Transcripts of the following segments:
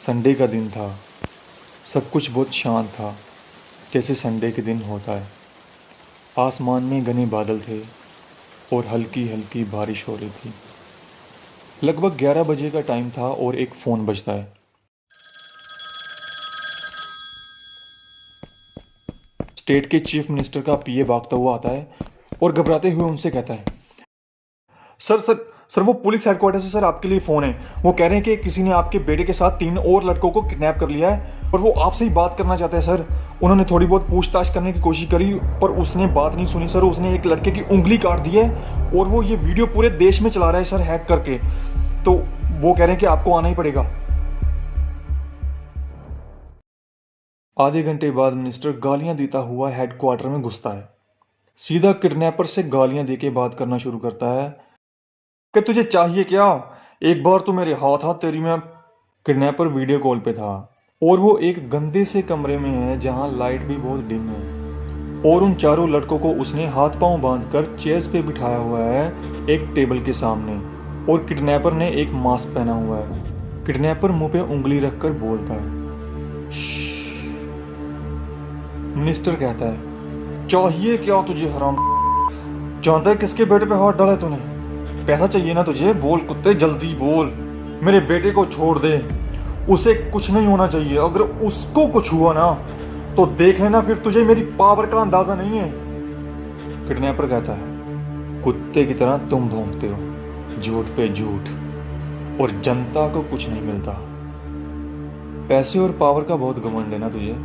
Sunday का दिन था। सब कुछ बहुत शांत था, जैसे संडे के दिन होता है। आसमान में घने बादल थे और हल्की हल्की बारिश हो रही थी। लगभग 11 बजे का टाइम था और एक फ़ोन बजता है। स्टेट के चीफ मिनिस्टर का पीए भागता हुआ आता है और घबराते हुए उनसे कहता है, सर सर सर वो पुलिस हेडक्वार्टर से सर आपके लिए फ़ोन है। वो कह रहे हैं कि किसी ने आपके बेटे के साथ 3 और लड़कों को किडनैप कर लिया है और वो आपसे ही बात करना चाहते हैं सर। उन्होंने थोड़ी बहुत पूछताछ करने की कोशिश करी पर उसने बात नहीं सुनी सर। उसने एक लड़के की उंगली काट दी है और वो ये वीडियो पूरे देश में चला रहा है सर, हैक करके। तो वो कह रहे हैं कि आपको आना ही पड़ेगा। आधे घंटे बाद मिनिस्टर गालियां देता हुआ हेडक्वार्टर में घुसता है। सीधा किडनैपर से गालियां देके बात करना शुरू करता है कि तुझे चाहिए क्या? एक बार तो मेरे हाथ हाथ तेरी में। किडनैपर वीडियो कॉल पे था और वो एक गंदे से कमरे में है जहां लाइट भी बहुत डिम है और उन चारों लड़कों को उसने हाथ पांव बांधकर चेयर्स पे बिठाया हुआ है एक टेबल के सामने। और किडनैपर ने एक मास्क पहना हुआ है। किडनैपर मुंह पे उंगली रखकर बोलता है, मिनिस्टर कहता है, चाहिए क्या तुझे हराम? जानता है किसके बेटे पे हाथ डाला तूने? पैसा चाहिए ना तुझे? बोल कुत्ते, जल्दी बोल। मेरे बेटे को छोड़ दे, उसे कुछ नहीं होना चाहिए। अगर उसको कुछ हुआ ना तो देख लेना, फिर तुझे मेरी पावर का अंदाजा नहीं है। किडनैपर कहता है, कुत्ते की तरह तुम भौंकते हो, झूठ पे झूठ, और जनता को कुछ नहीं मिलता। पैसे और पावर का बहुत घमंड है ना तुझे?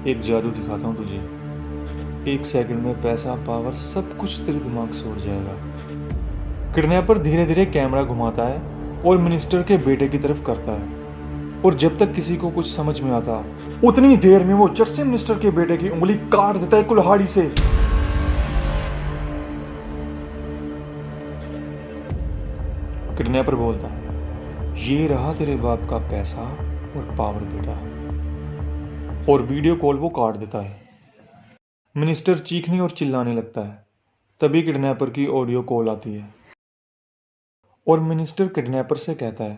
एक जादू दिखाता हूं तुझे। 1 सेकंड में पैसा, पावर, सब कुछ तेरे दिमाग से उड़ जाएगा। किडनैपर धीरे धीरे कैमरा घुमाता है और मिनिस्टर के बेटे की तरफ करता है और जब तक किसी को कुछ समझ में आता उतनी देर में वो झट से मिनिस्टर के बेटे की उंगली काट देता है कुल्हाड़ी से। किडनैपर बोलता है, ये रहा तेरे बाप का पैसा और पावर बेटा, और वीडियो कॉल वो काट देता है। मिनिस्टर चीखने और चिल्लाने लगता है। तभी किडनैपर की ऑडियो कॉल आती है और मिनिस्टर किडनैपर से कहता है,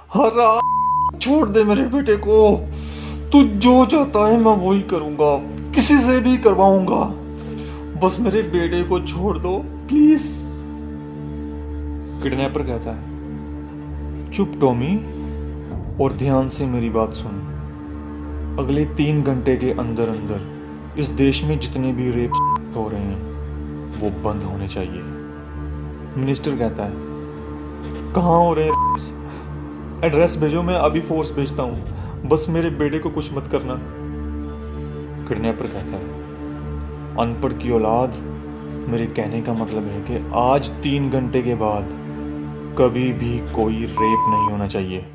हराम, छोड़ दे मेरे बेटे को। तू जो चाहता है मैं वही करूंगा, किसी से भी करवाऊंगा। बस मेरे बेटे को छोड़ दो प्लीज। किडनैपर कहता है, चुप टॉमी और ध्यान से मेरी बात सुन। अगले 3 घंटे के अंदर अंदर इस देश में जितने भी रेप हो रहे हैं वो बंद होने चाहिए। मिनिस्टर कहता है, कहाँ हो रहे हैं? एड्रेस भेजो, मैं अभी फोर्स भेजता हूँ। बस मेरे बेटे को कुछ मत करना। किडनैपर कहता है, अनपढ़ की औलाद, मेरे कहने का मतलब है कि आज 3 घंटे के बाद कभी भी कोई रेप नहीं होना चाहिए।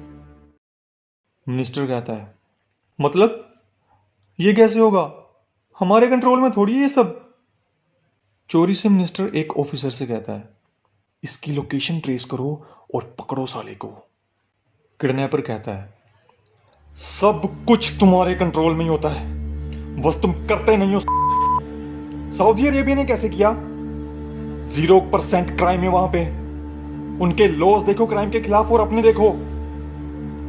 मिनिस्टर कहता है, मतलब ये कैसे होगा? हमारे कंट्रोल में थोड़ी है ये सब। चोरी से मिनिस्टर एक ऑफिसर से कहता है, इसकी लोकेशन ट्रेस करो और पकड़ो साले को। किडनैपर कहता है, सब कुछ तुम्हारे कंट्रोल में ही होता है, बस तुम करते नहीं हो। सऊदी अरेबिया ने कैसे किया? 0% क्राइम है वहां पे। उनके लॉज देखो क्राइम के खिलाफ और अपने देखो।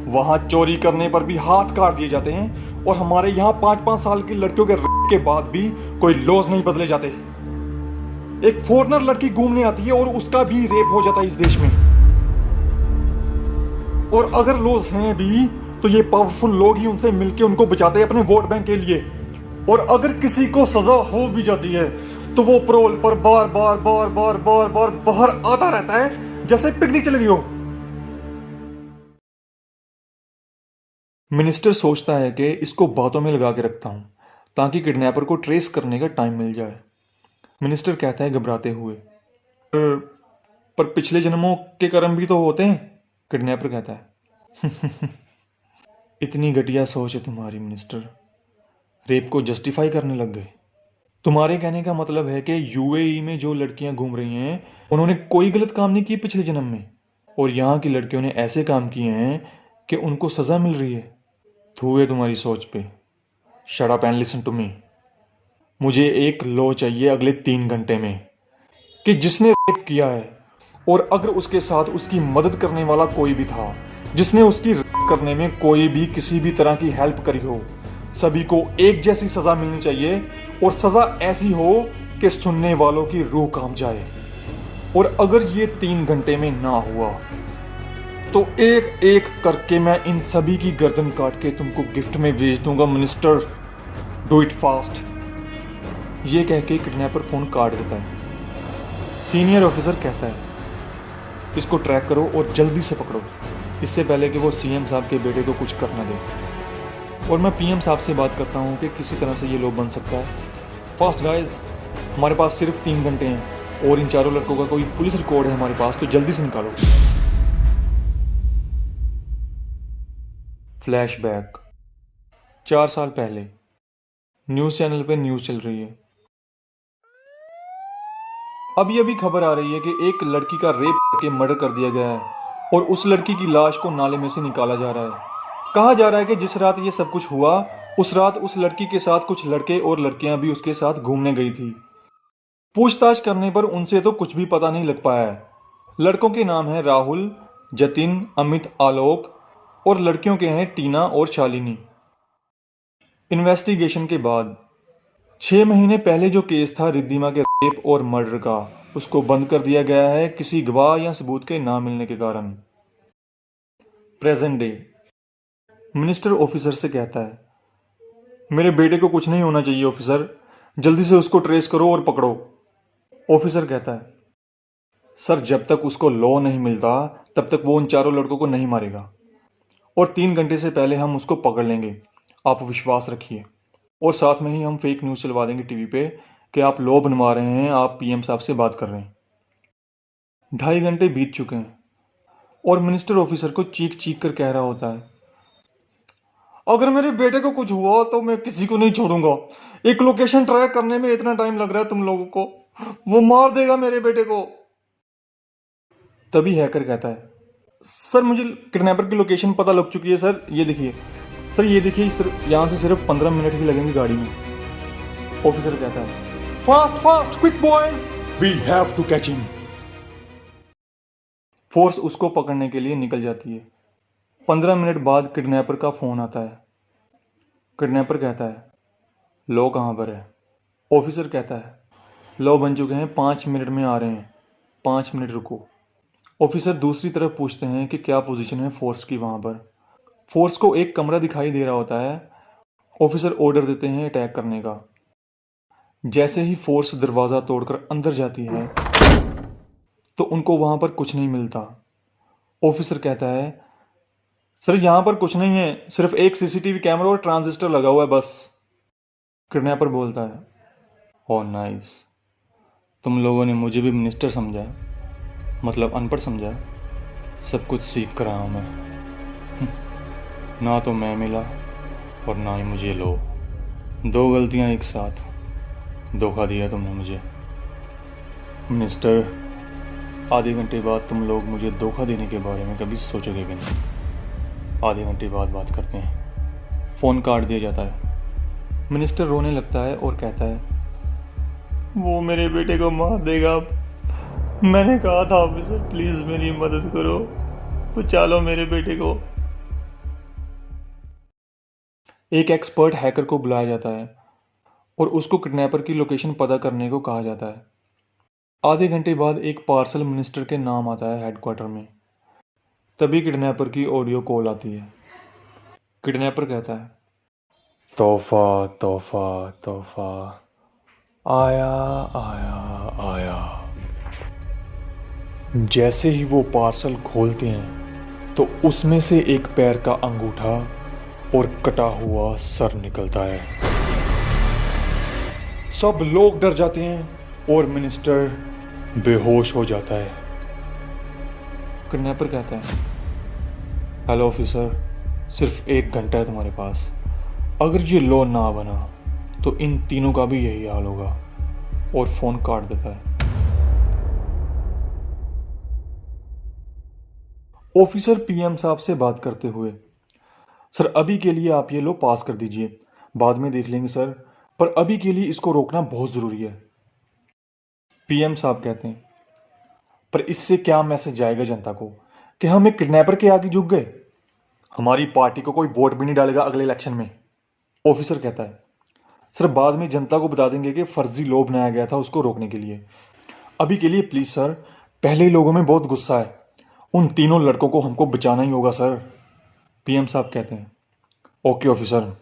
वहां चोरी करने पर भी हाथ काट दिए जाते हैं और हमारे यहाँ 5-5 साल की लड़कियों के रेप के बाद भी कोई लॉज नहीं बदले जाते। एक फॉरेनर लड़की घूमने आती है और उसका भी रेप हो जाता है इस देश में। और अगर लॉज हैं भी तो ये पावरफुल लोग ही उनसे मिलके उनको बचाते हैं अपने वोट बैंक के लिए। और अगर किसी को सजा हो भी जाती है तो वो प्रोल पर बार बार बार बार बार बार बाहर आता रहता है जैसे पिकनिक चल रही हो। मिनिस्टर सोचता है कि इसको बातों में लगा के रखता हूं ताकि किडनैपर को ट्रेस करने का टाइम मिल जाए। मिनिस्टर कहता है घबराते हुए, पर पिछले जन्मों के कर्म भी तो होते हैं। किडनैपर कहता है, इतनी घटिया सोच है तुम्हारी मिनिस्टर, रेप को जस्टिफाई करने लग गए। तुम्हारे कहने का मतलब है कि यूएई में जो लड़कियां घूम रही हैं उन्होंने कोई गलत काम नहीं किए पिछले जन्म में, और यहाँ की लड़कियों ने ऐसे काम किए हैं कि उनको सजा मिल रही है। थू है तुम्हारी सोच पे। Shut up and listen to me. मुझे एक लॉ चाहिए अगले 3 घंटे में कि जिसने रेप किया है और अगर उसके साथ उसकी मदद करने वाला कोई भी था जिसने उसकी करने में कोई भी किसी भी तरह की हेल्प करी हो, सभी को एक जैसी सजा मिलनी चाहिए और सजा ऐसी हो कि सुनने वालों की रूह कांप जाए। और अगर ये 3 घंटे में ना हुआ तो एक एक करके मैं इन सभी की गर्दन काट के तुमको गिफ्ट में भेज दूंगा मिनिस्टर। Do it fast. ये कह के किडनैपर फोन काट देता है। सीनियर ऑफिसर कहता है, इसको ट्रैक करो और जल्दी से पकड़ो, इससे पहले कि वो सीएम साहब के बेटे को कुछ कर ना दे। और मैं पीएम साहब से बात करता हूँ कि किसी तरह से ये लोग बन सकता है। फास्ट गाइस, हमारे पास सिर्फ 3 घंटे हैं और इन चारों लड़कों का कोई पुलिस रिकॉर्ड है हमारे पास, तो जल्दी से निकालो। फ्लैशबैक 4 साल पहले न्यूज चैनल पे न्यूज चल रही है। अभी अभी खबर आ रही है कि एक लड़की का रेप करके मर्डर कर दिया गया है और उस लड़की की लाश को नाले में से निकाला जा रहा है। कहा जा रहा है कि जिस रात ये सब कुछ हुआ उस रात उस लड़की के साथ कुछ लड़के और लड़कियां भी उसके साथ घूमने गई थी। पूछताछ करने पर उनसे तो कुछ भी पता नहीं लग पाया है। लड़कों के नाम है राहुल, जतिन, अमित, आलोक और लड़कियों के हैं टीना और शालिनी। इन्वेस्टिगेशन के बाद 6 महीने पहले जो केस था रिद्धिमा के रेप और मर्डर का, उसको बंद कर दिया गया है किसी गवाह या सबूत के ना मिलने के कारण। प्रेजेंट डे मिनिस्टर ऑफिसर से कहता है, मेरे बेटे को कुछ नहीं होना चाहिए ऑफिसर, जल्दी से उसको ट्रेस करो और पकड़ो। ऑफिसर कहता है, सर जब तक उसको लॉ नहीं मिलता तब तक वो उन चारों लड़कों को नहीं मारेगा और 3 घंटे से पहले हम उसको पकड़ लेंगे, आप विश्वास रखिए। और साथ में ही हम फेक न्यूज़ चलवा देंगे टीवी पे कि आप लॉ बनवा रहे हैं, आप पीएम साहब से बात कर रहे हैं। 2.5 घंटे बीत चुके हैं और मिनिस्टर ऑफिसर को चीख चीख कर कह रहा होता है, अगर मेरे बेटे को कुछ हुआ तो मैं किसी को नहीं छोड़ूंगा। एक लोकेशन ट्रैक करने में इतना टाइम लग रहा है तुम लोगों को, वो मार देगा मेरे बेटे को। तभी हैकर कहता है, सर मुझे किडनैपर की लोकेशन पता लग चुकी है सर, ये देखिए सर, ये देखिए सर, यहाँ से सिर्फ 15 मिनट ही लगेंगे गाड़ी में। ऑफिसर कहता है, fast fast quick boys, we have to catch him. Force उसको पकड़ने के लिए निकल जाती है। 15 मिनट बाद किडनैपर का फोन आता है। किडनैपर कहता है, लो कहाँ पर है? ऑफिसर कहता है, लो बन चुके हैं, 5 मिनट में आ रहे हैं, 5 मिनट रुको। ऑफिसर दूसरी तरफ पूछते हैं कि क्या पोजीशन है फोर्स की वहां पर। फोर्स को एक कमरा दिखाई दे रहा होता है। ऑफिसर ऑर्डर देते हैं अटैक करने का। जैसे ही फोर्स दरवाजा तोड़कर अंदर जाती है तो उनको वहां पर कुछ नहीं मिलता। ऑफिसर कहता है, सर यहां पर कुछ नहीं है, सिर्फ एक सीसीटीवी कैमरा और ट्रांजिस्टर लगा हुआ है बस। किडनैपर बोलता है, ओह नाइस, तुम लोगों ने मुझे भी मिनिस्टर समझा, मतलब अनपढ़ समझा। सब कुछ सीख कर आया हूं मैं। ना तो मैं मिला और ना ही मुझे लो, 2 गलतियां एक साथ। धोखा दिया तुमने मुझे मिनिस्टर। आधे घंटे बाद तुम लोग मुझे धोखा देने के बारे में कभी सोचोगे भी नहीं। आधे घंटे बाद बात करते हैं। फ़ोन काट दिया जाता है। मिनिस्टर रोने लगता है और कहता है, वो मेरे बेटे को मार देगा अब। मैंने कहा था ऑफिसर प्लीज़ मेरी मदद करो, बचा लो मेरे बेटे को। एक एक्सपर्ट हैकर को बुलाया जाता है और उसको किडनैपर की लोकेशन पता करने को कहा जाता है। आधे घंटे बाद एक पार्सल मिनिस्टर के नाम आता है हेडक्वार्टर में। तभी किडनैपर की ऑडियो कॉल आती है। किडनैपर कहता है, तोहफा तोहफा तोहफा, आया आया आया। जैसे ही वो पार्सल खोलते हैं तो उसमें से एक पैर का अंगूठा और कटा हुआ सर निकलता है। सब लोग डर जाते हैं और मिनिस्टर बेहोश हो जाता है। किडनैपर कहता है, हेलो ऑफिसर, सिर्फ 1 घंटा है तुम्हारे पास। अगर ये लॉ ना बना तो इन तीनों का भी यही हाल होगा। और फोन काट देता है। ऑफिसर पीएम साहब से बात करते हुए, सर अभी के लिए आप ये लो पास कर दीजिए, बाद में देख लेंगे सर, पर अभी के लिए इसको रोकना बहुत ज़रूरी है। पीएम साहब कहते हैं, पर इससे क्या मैसेज जाएगा जनता को? कि हम एक किडनैपर के आगे झुक गए? हमारी पार्टी को कोई वोट भी नहीं डालेगा अगले इलेक्शन में। ऑफिसर कहता है, सर बाद में जनता को बता देंगे कि फर्जी लॉ बनाया गया था उसको रोकने के लिए। अभी के लिए प्लीज सर, पहले ही लोगों में बहुत गुस्सा है। उन तीनों लड़कों को हमको बचाना ही होगा सर। पीएम साहब कहते हैं, ओके ऑफिसर,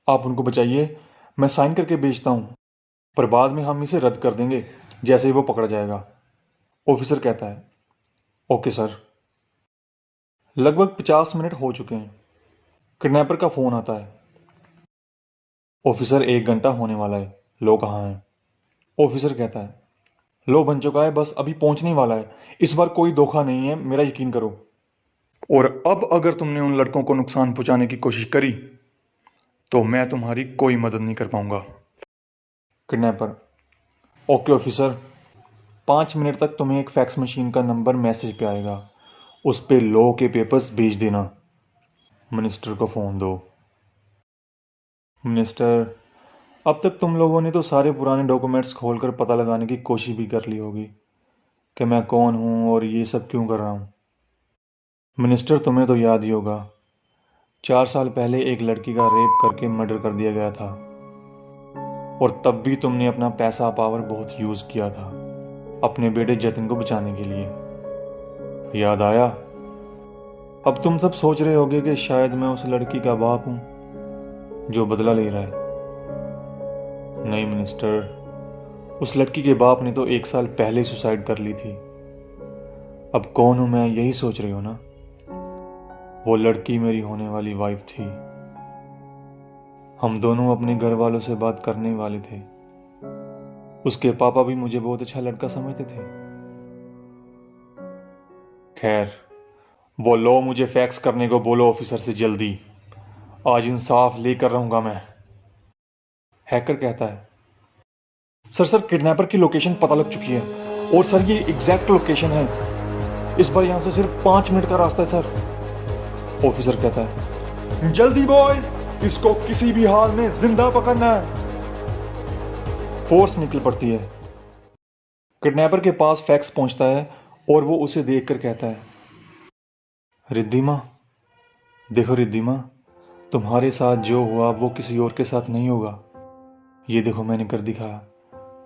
आप उनको बचाइए, मैं साइन करके भेजता हूँ, पर बाद में हम इसे रद्द कर देंगे जैसे ही वो पकड़ा जाएगा। ऑफिसर कहता है, ओके सर। लगभग 50 मिनट हो चुके हैं। किडनैपर का फोन आता है, ऑफिसर 1 घंटा होने वाला है, लो कहाँ है? ऑफिसर कहता है, लो बन चुका है, बस अभी पहुंचने ही वाला है। इस बार कोई धोखा नहीं है, मेरा यकीन करो। और अब अगर तुमने उन लड़कों को नुकसान पहुंचाने की कोशिश करी तो मैं तुम्हारी कोई मदद नहीं कर पाऊंगा। किडनैपर, ओके ऑफिसर, 5 मिनट तक तुम्हें एक फैक्स मशीन का नंबर मैसेज पे आएगा, उस पे लॉ के पेपर्स भेज देना। मिनिस्टर को फ़ोन दो। मिनिस्टर, अब तक तुम लोगों ने तो सारे पुराने डॉक्यूमेंट्स खोलकर पता लगाने की कोशिश भी कर ली होगी कि मैं कौन हूँ और ये सब क्यों कर रहा हूँ। मिनिस्टर, तुम्हें तो याद ही होगा, 4 साल पहले एक लड़की का रेप करके मर्डर कर दिया गया था, और तब भी तुमने अपना पैसा पावर बहुत यूज़ किया था अपने बेटे जतिन को बचाने के लिए। याद आया? अब तुम सब सोच रहे होगे कि शायद मैं उस लड़की का बाप हूँ जो बदला ले रहा है। नहीं मिनिस्टर, उस लड़की के बाप ने तो 1 साल पहले सुसाइड कर ली थी। अब कौन हूं मैं, यही सोच रहे हो ना? वो लड़की मेरी होने वाली वाइफ थी। हम दोनों अपने घर वालों से बात करने वाले थे। उसके पापा भी मुझे बहुत अच्छा लड़का समझते थे। खैर, वो लो मुझे फैक्स करने को बोलो ऑफिसर से जल्दी, आज इंसाफ लेकर रहूंगा मैं। हैकर कहता है, सर किडनैपर की लोकेशन पता लग चुकी है, और सर ये एग्जैक्ट लोकेशन है। इस बार यहां से सिर्फ 5 मिनट का रास्ता है सर। ऑफिसर कहता है, जल्दी बॉयज, इसको किसी भी हाल में जिंदा पकड़ना है। फोर्स निकल पड़ती है। किडनैपर के पास फैक्स पहुंचता है और वो उसे देखकर कहता है, रिद्धिमा, देखो रिद्धिमा, तुम्हारे साथ जो हुआ वो किसी और के साथ नहीं होगा। ये देखो मैंने कर दिखाया,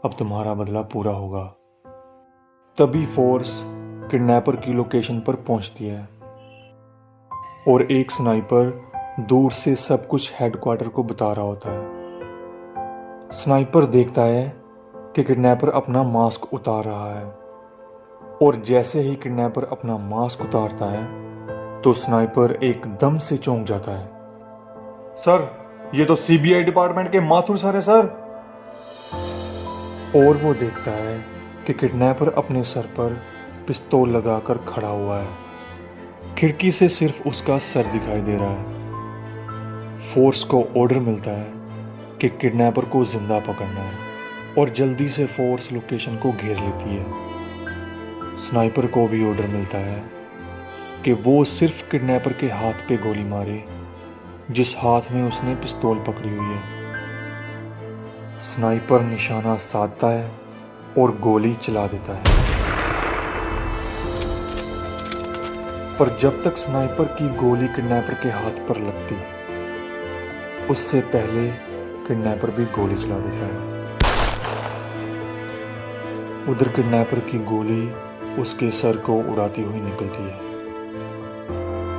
अब तुम्हारा बदला पूरा होगा। तभी फोर्स किडनैपर की लोकेशन पर पहुंचती है और एक स्नाइपर दूर से सब कुछ हेडक्वार्टर को बता रहा होता है। स्नाइपर देखता है कि किडनैपर अपना मास्क उतार रहा है, और जैसे ही किडनैपर अपना मास्क उतारता है तो स्नाइपर एकदम से चौंक जाता है। सर, ये तो सीबीआई डिपार्टमेंट के माथुर सर है सर। और वो देखता है कि किडनैपर अपने सर पर पिस्तौल लगाकर खड़ा हुआ है। खिड़की से सिर्फ उसका सर दिखाई दे रहा है। फोर्स को ऑर्डर मिलता है कि किडनैपर को जिंदा पकड़ना है, और जल्दी से फोर्स लोकेशन को घेर लेती है। स्नाइपर को भी ऑर्डर मिलता है कि वो सिर्फ किडनैपर के हाथ पे गोली मारे जिस हाथ में उसने पिस्तौल पकड़ी हुई है। स्नाइपर निशाना साधता है और गोली चला देता है, पर जब तक स्नाइपर की गोली किडनैपर के हाथ पर लगती, उससे पहले किडनैपर भी गोली चला देता है। उधर किडनैपर की गोली उसके सर को उड़ाती हुई निकलती है।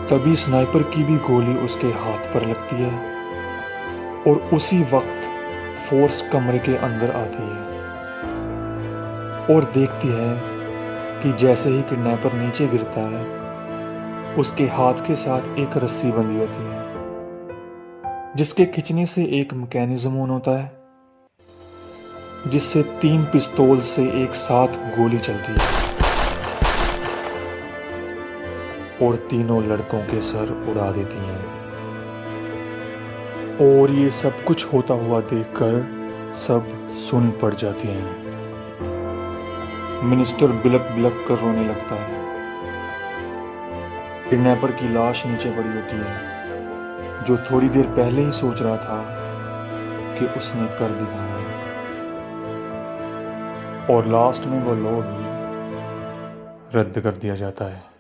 तभी स्नाइपर की भी गोली उसके हाथ पर लगती है, और उसी वक्त फोर्स कमरे के अंदर आती है और देखती है कि जैसे ही किडनैपर नीचे गिरता है, उसके हाथ के साथ एक रस्सी बंधी होती है, जिसके खींचने से एक मैकेनिज्म ऑन होता है, जिससे 3 पिस्तौल से एक साथ गोली चलती है और तीनों लड़कों के सर उड़ा देती हैं। और ये सब कुछ होता हुआ देखकर सब सुन पड़ जाते हैं। मिनिस्टर बिलक बिलक कर रोने लगता है। किडनैपर की लाश नीचे पड़ी होती है, जो थोड़ी देर पहले ही सोच रहा था कि उसने कर दिखाया है। और लास्ट में वो लॉ भी रद्द कर दिया जाता है।